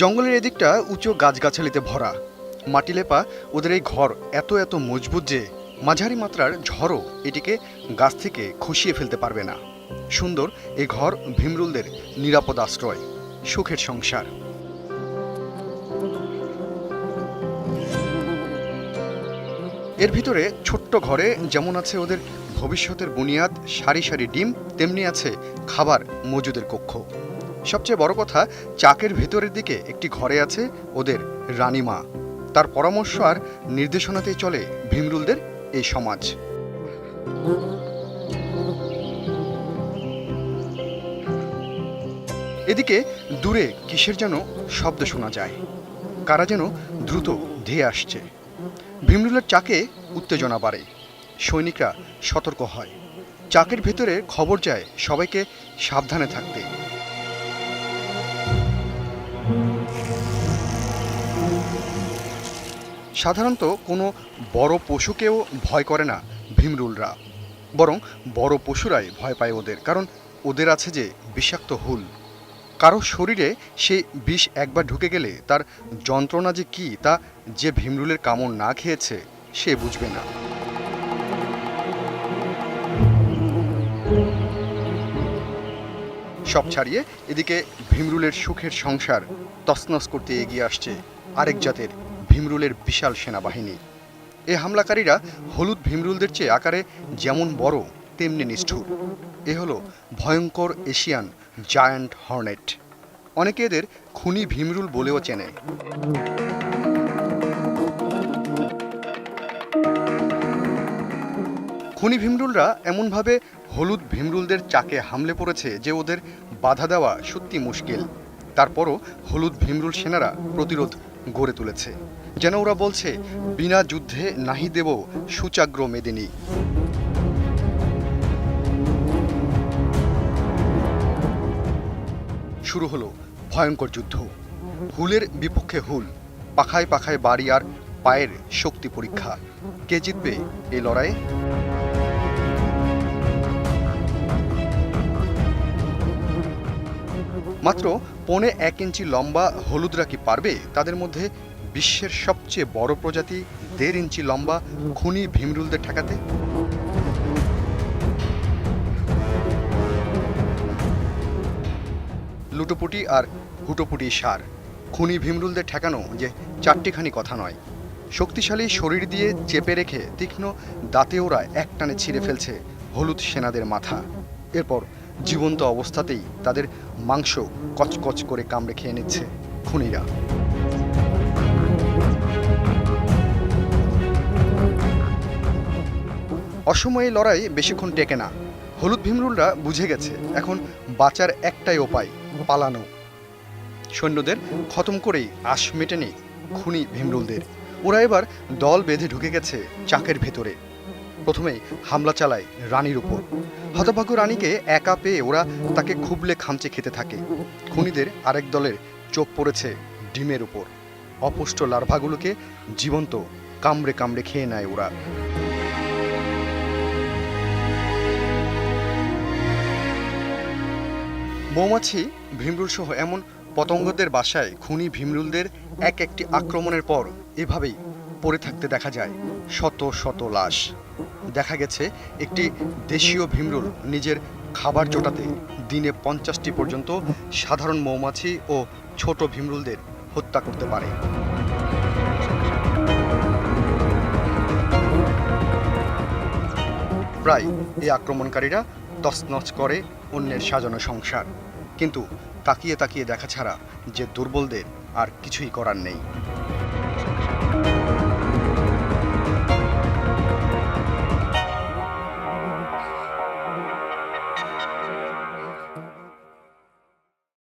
জঙ্গলের এদিকটা উঁচু গাছগাছালিতে ভরা। মাটি লেপা ওদের এই ঘর এত এত মজবুত যে মাঝারি মাত্রার ঝড়ও এটিকে গাছ থেকে খসিয়ে ফেলতে পারবে না। সুন্দর এই ঘর ভিমরুলদের নিরাপদ আশ্রয়, সুখের সংসার। এর ভিতরে ছোট্ট ঘরে যেমন আছে ওদের ভবিষ্যতের বুনিয়াদ, সারি সারি ডিম, তেমনি আছে খাবার মজুদের কক্ষ। সবচেয়ে বড় কথা, চাকের ভেতরের দিকে একটি ঘরে আছে ওদের রানীমা। তার পরামর্শ আর নির্দেশনাতেই চলে ভিমরুলদের এই সমাজ। এদিকে দূরে কিসের যেন শব্দ শোনা যায়, কারা যেন দ্রুত ধেয়ে আসছে। ভিমরুলের চাকে উত্তেজনা বাড়ে, সৈনিকরা সতর্ক হয়। চাকের ভেতরে খবর যায় সবাইকে সাবধানে থাকতে। সাধারণত কোনো বড় পশুকেও ভয় করে না ভিমরুলরা, বরং বড় পশুরাই ভয় পায় ওদের, কারণ ওদের আছে যে বিষাক্ত হুল। কারো শরীরে সেই বিষ একবার ঢুকে গেলে তার যন্ত্রণা যে কী তা যে ভিমরুলের কামড় না খেয়েছে সে বুঝবে না। সব ছাড়িয়ে এদিকে ভিমরুলের সুখের সংসার তছনছ করতে এগিয়ে আসছে আরেক জাতের ভিমরুলের বিশাল সেনাবাহিনী। এ হামলাকারীরা হলুদ ভিমরুলদের চেয়ে আকারে যেমন বড় তেমনি নিষ্ঠুর। এ হলো ভয়ঙ্কর এশিয়ান জায়ান্ট হর্নেট। অনেকে এদের খুনি ভিমরুল বলেও চেনে। খুনি ভিমরুলরা এমনভাবে হলুদ ভিমরুলদের চাকে হামলে পড়েছে যে ওদের বাধা দেওয়া সত্যি মুশকিল। তারপরও হলুদ ভিমরুল সেনারা প্রতিরোধ গড়ে তুলেছে, যেন ওরা বলছে, বিনা যুদ্ধে নাহি দেব সুচাগ্র মেদিনী। শুরু হলো ভয়ঙ্কর যুদ্ধ। হুলের বিপক্ষে হুল, পাখায় পাখায় বাড়ি আর পায়ের শক্তি পরীক্ষা। কে জিতবে এই লড়াইয়ে? মাত্র 1.25 ইঞ্চি লম্বা হলুদরা কি পারবে তাদের মধ্যে বিশ্বের সবচেয়ে বড় প্রজাতি 1.5 ইঞ্চি লম্বা খুনি ভিমরুলদের ঠেকাতে? লুটোপুটি আর হুটোপুটি সার। খুনি ভিমরুলদের ঠেকানো যে চারটিখানি কথা নয়। শক্তিশালী শরীর দিয়ে চেপে রেখে তীক্ষ্ণ দাঁতে ওরা একটানে ছিঁড়ে ফেলছে হলুদ সেনাদের মাথা। এরপর জীবন্ত অবস্থাতেই তাদের মাংস কচকচ করে কামড়ে খেয়ে নিচ্ছে খুনিরা। অসময়ে লড়াই বেশিক্ষণ টেকে না। হলুদ ভিমরুলরা বুঝে গেছে এখন বাঁচার একটাই উপায়, পালানো। সৈন্যদের খতম করেই আশ মেটেনি খুনি ভিমরুলদের। ওরা এবার দল বেঁধে ঢুকে গেছে চাকের ভেতরে। প্রথমেই হামলা চালায় রানীর উপর। হতভাগ্য রানীকে একা পেয়ে ওরা তাকে খুবলে খামচে খেতে থাকে। খুনিদের আরেক দলের চোখ পড়েছে ডিমের উপর। অপুষ্ট লার্ভাগুলোকে জীবন্ত কামড়ে কামড়ে খেয়ে নেয় ওরা। মৌমাছি, ভিমরুল সহ এমন পতঙ্গদের বাসায় খুনি ভিমরুলদের এক একটি আক্রমণের পর এভাবেই পড়ে থাকতে দেখা যায় শত শত লাশ। দেখা গেছে একটি দেশীয় ভিমরুল নিজের খাবার জোটাতে দিনে 50টি পর্যন্ত সাধারণ মৌমাছি ও ছোট ভিমরুলদের হত্যা করতে পারে। প্রায় এই আক্রমণকারীরা তছনছ করে অন্যের সাজানো সংসার, কিন্তু তাকিয়ে তাকিয়ে দেখা ছাড়া যে দুর্বলদের আর কিছুই করার নেই।